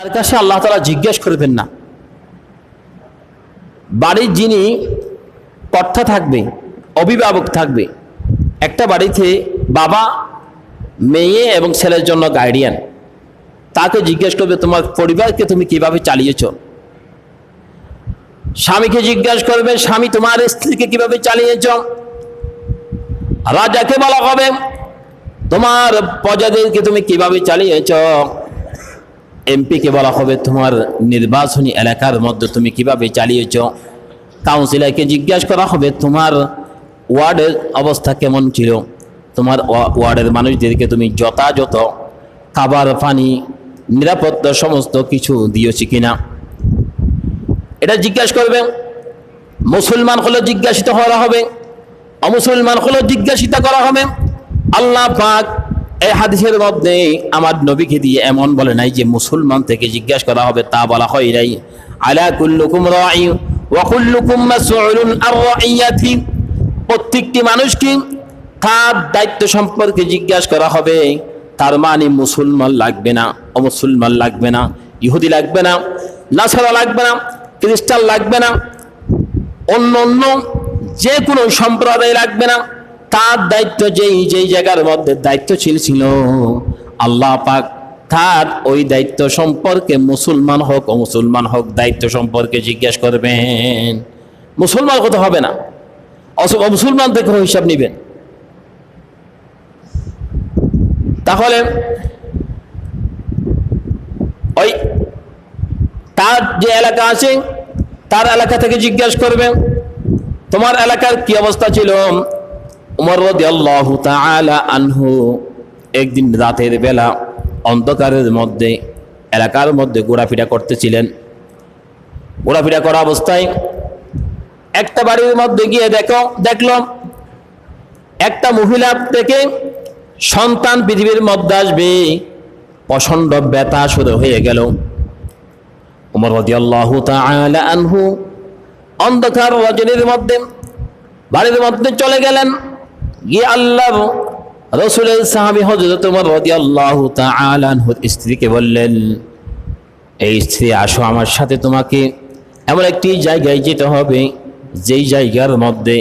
তার কাছে আল্লাহ তাআলা জিজ্ঞেস করবেন না। বাড়ির যিনি কর্তা থাকবে, অভিভাবক থাকবে, একটা বাড়িতে বাবা, মেয়ে এবং ছেলের জন্য গার্ডিয়ান, তাকে জিজ্ঞেস করবে তোমার পরিবারকে তুমি কিভাবে চালিয়েছ। স্বামীকে জিজ্ঞাসা করবে স্বামী তোমার স্ত্রীকে কিভাবে চালিয়েছ। রাজাকে বলা হবে তোমার প্রজাদেরকে তুমি কিভাবে চালিয়েছ। এমপিকে বলা হবে তোমার নির্বাচনী এলাকার মধ্যে তুমি কিভাবে চালিয়েছ। কাউন্সিলরকে জিজ্ঞাসা করা হবে তোমার ওয়ার্ডের অবস্থা কেমন ছিল, তোমার ওয়ার্ডের মানুষদেরকে তুমি যথাযথ খাবার, পানি, নিরাপত্তা সমস্ত কিছু দিয়েছি কিনা, এটা জিজ্ঞাসা করবে। মুসলমান হলে জিজ্ঞাসিত করা হবে, অমুসলমান হলে জিজ্ঞাসিত করা হবে। আল্লাহ পাক এই হাদিসের মধ্যে আমার নবীকে দিয়ে এমন বলে নাই যে মুসলমান থেকে জিজ্ঞাসা করা হবে, তা বলা হয় নাই। আলা কুল্লুকুম রাঈ ওয়া কুল্লুকুম মাসউলুন আর রাইয়াতি, প্রত্যেকটি মানুষকে তার দায়িত্ব সম্পর্কে জিজ্ঞাসা করা হবে। তার মানে মুসলমান লাগবে না, অমুসলমান লাগবে না, ইহুদি লাগবে না, নাসারা লাগবে না, খ্রিস্টান লাগবে না, অন্য অন্য যে কোনো সম্প্রদায় লাগবে না। তার দায়িত্ব যেই জায়গার মধ্যে দায়িত্ব ছিল আল্লাহ পাক তার ওই দায়িত্ব সম্পর্কে মুসলমান হোক অমুসলমান হোক দায়িত্ব সম্পর্কে জিজ্ঞাসা করবেন। মুসলমান হতে হবে না, মুসলমান থেকে হিসাব নেবেন। তাহলে ওই তার যে এলাকা আছে তার এলাকা থেকে জিজ্ঞাসা করবে তোমার এলাকার কি অবস্থা ছিল। উমর রাদিয়াল্লাহু তাআলা আনহু একদিন রাতের বেলা অন্ধকারের মধ্যে এলাকার মধ্যে ঘোরাফেরা করতেছিলেন। ঘোরাফেরা করা অবস্থায় একটা বাড়ির মধ্যে গিয়ে দেখল একটা মহিলা থেকে সন্তান পৃথিবীর মধ্যে আসবে, প্রচণ্ড ব্যথা শুরু হয়ে গেল। উমর রাদিয়াল্লাহু তাআলা আনহু অন্ধকার রজনীর মধ্যে বাড়ির মধ্যে চলে গেলেন, গিয়ে আল্লাহর রাসূলের সাহাবী হযরত উমর রাদিয়াল্লাহু তাআলা আনহুর স্ত্রীকে বললেন, এই স্ত্রী আসো আমার সাথে, তোমাকে এমন একটি জায়গায় যেতে হবে যেই জায়গার মধ্যে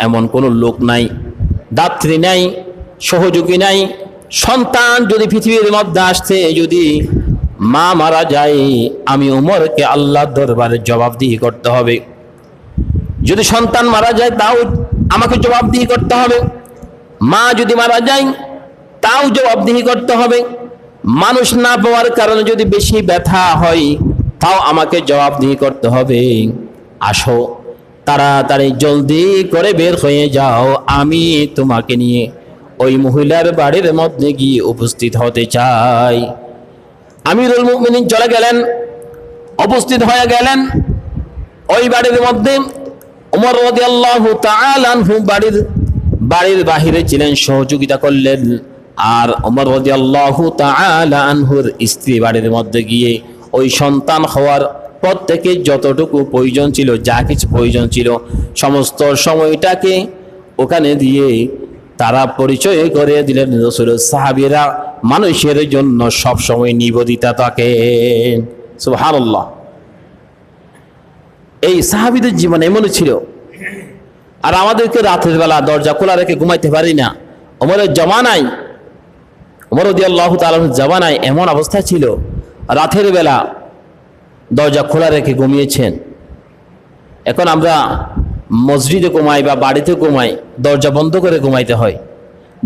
এমন কোনো লোক নাই, দাত্রী নাই, সহযোগী নাই। সন্তান যদি পৃথিবীর মধ্যে আসতে যদি মা মারা যায়, আমি উমরকে আল্লাহর দরবারে জবাবদিহি করতে হবে। যদি সন্তান মারা যায় তাও আমাকে জবাবদিহি করতে হবে। মা যদি মারা যায় তাও জবাবদিহি করতে হবে। মানুষ না পাওয়ার কারণে যদি বেশি ব্যথা হয় তাও আমাকে জবাবদিহি করতে হবে। আসো তাড়াতাড়ি জলদি করে বের হয়ে যাও, আমি তোমাকে নিয়ে ওই মহিলার বাড়ির মধ্যে গিয়ে উপস্থিত হতে চাই। আমিরুল মুমিনিন চলে গেলেন, উপস্থিত হয়ে গেলেন ওই বাড়ির মধ্যে। উমর রাদিয়াল্লাহু তাআলা আনহু বাড়ির বাহিরে ছিলেন, সহযোগিতা করলেন। আর উমর রাদিয়াল্লাহু তাআলা আনহুর স্ত্রী বাড়ির মধ্যে গিয়ে ওই সন্তান হওয়ার পর থেকে যতটুকু প্রয়োজন ছিল, যা কিছু প্রয়োজন ছিল সমস্ত সময়টাকে ওখানে দিয়ে তারা পরিচয় করে দিলেন। রাসূলের সাহাবীরা মানুষের জন্য সব সময় নিবেদিত থাকেন। সুবহানাল্লাহ। এই সাহাবীদের জীবন এমনই ছিল। আর আমাদেরকে রাতের বেলা দরজা খোলা রেখে ঘুমাইতে পারি না। ওমরের জামানায়, ওমর রাদিয়াল্লাহু তাআলার জামানায় এমন অবস্থা ছিল, রাতের বেলা দরজা খোলা রেখে ঘুমিয়েছেন। এখন আমরা মসজিদে ঘুমাই বা বাড়িতে ঘুমাই, দরজা বন্ধ করে ঘুমাইতে হয়।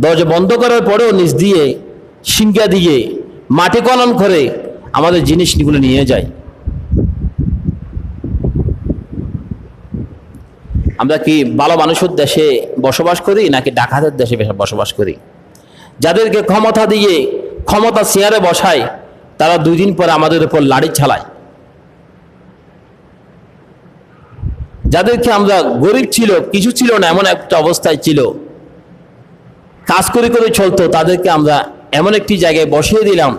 দরজা বন্ধ করার পরেও নিচ দিয়ে সিঙ্গা দিয়ে মাটি খনন করে আমাদের জিনিসগুলো নিয়ে যায়। আমরা কি ভালো মানুষের দেশে বসবাস করি নাকি ডাকাতের দেশে বসবাস করি? যাদেরকে ক্ষমতা দিয়ে ক্ষমতা চেয়ারে বসায় তারা 2 দিন পরে আমাদের উপর লাঠি চালায়। যাদেরকে আমরা গরিব ছিল, কিছু ছিল না, এমন একটা অবস্থায় ছিল, কাজ করে করে চলতো, তাদেরকে আমরা এমন একটি জায়গায় বসিয়ে দিলাম।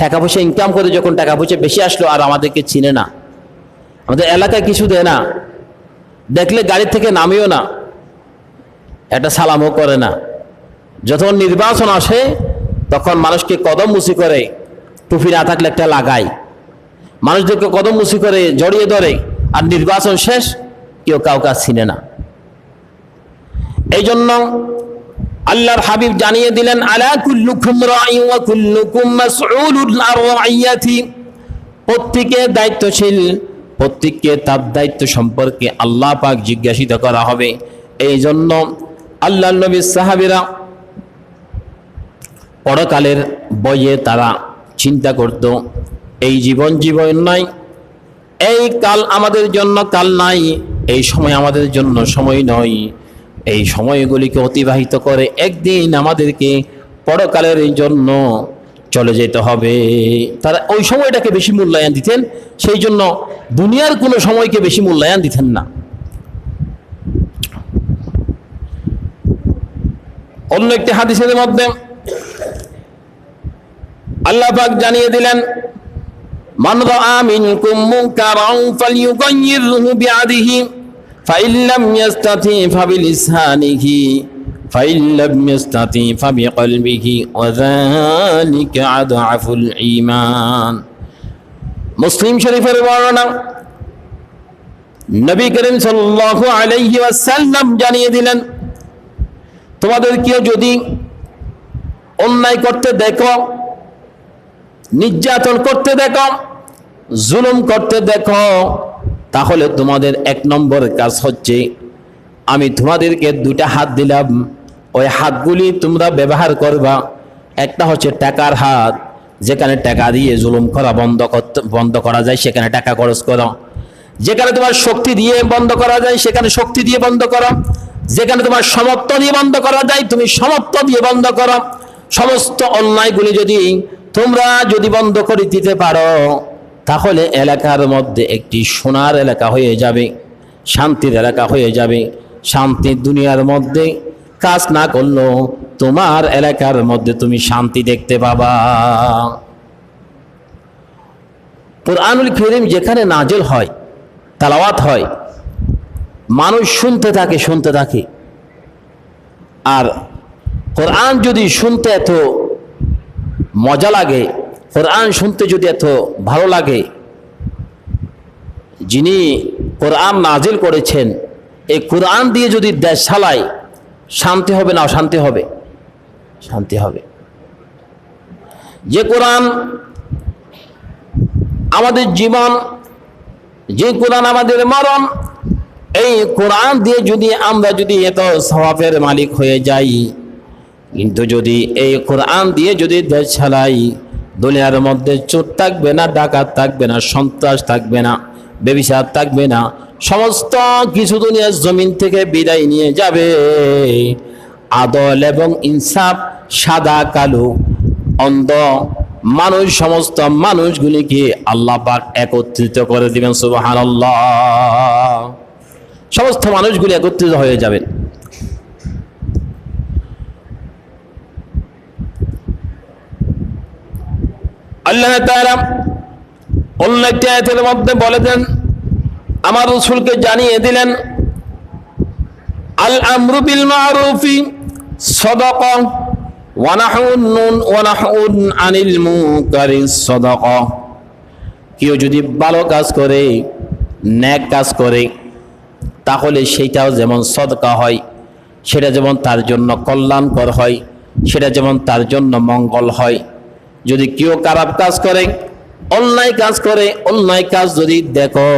টাকা পয়সা ইনকাম করে যখন টাকা পয়সা বেশি আসলো আর আমাদেরকে চিনে না, আমাদের এলাকায় কিছু দেয় না, দেখলে গাড়ি থেকে নামিও না, একটা সালামও করে না। যখন নির্বাচন আসে তখন মানুষকে কদম মুচি করে টুপি না থাকলে একটা লাগায়, মানুষদেরকে কদম মুসি করে জড়িয়ে ধরে, আর নির্বাচন শেষ কেউ কাউকে চিনে না। এই জন্য আল্লাহর হাবিব জানিয়ে দিলেন, আলা কুল্লুকুম রাঈন ওয়া কুল্লুকুম মাসউলুন আন রাইয়াতি, প্রত্যেকে দায়িত্বশীল, প্রত্যেককে তার দায়িত্ব সম্পর্কে আল্লাহ পাক জিজ্ঞাসিত করা হবে। এই জন্য আল্লাহর নবীর সাহাবীরা পরকালের বইয়ে তারা চিন্তা করত, এই জীবন নয়, এই কাল আমাদের জন্য কাল নাই, এই সময় আমাদের জন্য সময় নয়, এই সময়গুলিকে অতিবাহিত করে একদিন আমাদেরকে পরকালের জন্য চলে যেতে হবে। তারা ওই সময়টাকে বেশি মূল্যায়ন দিতেন, সেই জন্য দুনিয়ার কোনো সময়কে বেশি মূল্যায়ন দিতেন না। অন্য একটি হাদিসের মধ্যে আল্লাহ পাক জানিয়ে দিলেন, মান রাআ মিনকুম মুনকারান ফালইউগাইয়িরহু বিয়াদিহি ফাইন লাম ইস্তাতি ফাবিলিসানিহি ফাইন লাম ইস্তাতি ফাবিকলবিহি ওয়া যালিকা আদআফুল ঈমান। মুসলিম শরীফের বর্ণনা, নবী করিম সাল্লাল্লাহু আলাইহি ওয়াসাল্লাম জানিয়ে দিলেন, তোমাদের কেউ যদি অন্যায় করতে দেখো, নির্যাতন করতে দেখো, জুলুম করতে দেখো, তাহলে তোমাদের এক নম্বর কাজ হচ্ছে, আমি তোমাদেরকে দুটা হাত দিলাম, ওই হাতগুলি তোমরা ব্যবহার করবা। একটা হচ্ছে টাকার হাত, যেখানে টাকা দিয়ে জুলুম করা বন্ধ করা যায় সেখানে টাকা খরচ করো, যেখানে তোমার শক্তি দিয়ে বন্ধ করা যায় সেখানে শক্তি দিয়ে বন্ধ করো, যেখানে তোমার সামর্থ্য দিয়ে বন্ধ করা যায় তুমি সামর্থ্য দিয়ে বন্ধ করো। সমস্ত অন্যায়গুলি তোমরা যদি বন্ধ করে দিতে পারো, তাহলে এলাকার মধ্যে একটি সোনার এলাকা হয়ে যাবে, শান্তির এলাকা হয়ে যাবে। শান্তির দুনিয়ার মধ্যে কাজ না করলেও তোমার এলাকার মধ্যে তুমি শান্তি দেখতে পাবা। কুরআনুল কারীম যেখানে নাজিল হয়, তেলাওয়াত হয়, মানুষ শুনতে থাকে। আর কোরআন যদি শুনতে এত মজা লাগে, কোরআন শুনতে যদি এত ভালো লাগে, যিনি কোরআন নাজিল করেছেন এই কোরআন দিয়ে যদি দেশ চালায়, শান্তি হবে না অশান্তি হবে? শান্তি হবে। যে কোরআন আমাদের জীবন, যে কোরআন আমাদের মরণ, এই কোরআন দিয়ে যদি আমরা এত সওয়াবের মালিক হয়ে যাই, কিন্তু যদি এই কোরআন দিয়ে যদি দেশ চালাই, দুনিয়ার মধ্যে চোর থাকবে না, ডাকাত থাকবে না, সন্ত্রাস থাকবে না, ব্যভিচার থাকবে না, সমস্ত কিছু দুনিয়ার জমিন থেকে বিদায় নিয়ে যাবে। আদল এবং ইনসাফ, সাদা কালো, অন্ধ মানুষ, সমস্ত মানুষগুলিকে আল্লাহ পাক একত্রিত করে দিবেন। সুবহানাল্লাহ। সমস্ত মানুষগুলি একত্রিত হয়ে যাবেন। আল্লাহ তাআলা অন্য একটি আয়াতের মধ্যে বলে দেন, আমার রাসূলকে জানিয়ে দিলেন, আল আমরু বিল মারুফি সাদাকা ওয়া নাহয়ুন আনিল মুনকারি সাদাকা। কেউ যদি ভালো কাজ করে, নেক কাজ করে, তাহলে সেইটাও যেমন সদকা হয়, সেটা যেমন তার জন্য কল্যাণকর হয়, সেটা যেমন তার জন্য মঙ্গল হয়। যদি কেউ খারাপ কাজ করে, অন্যায় কাজ করে, অন্যায় কাজ যদি দেখো,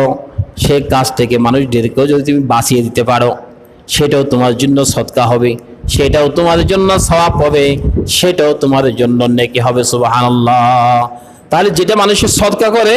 সে কাজ থেকে মানুষদেরকেও যদি তুমি বাঁচিয়ে দিতে পারো, সেটাও তোমার জন্য সদকা হবে, সেটাও তোমার জন্য সওয়াব হবে, সেটাও তোমার জন্য নেকি হবে। সুবহানাল্লাহ। তাহলে যেটা মানুষের সদকা করে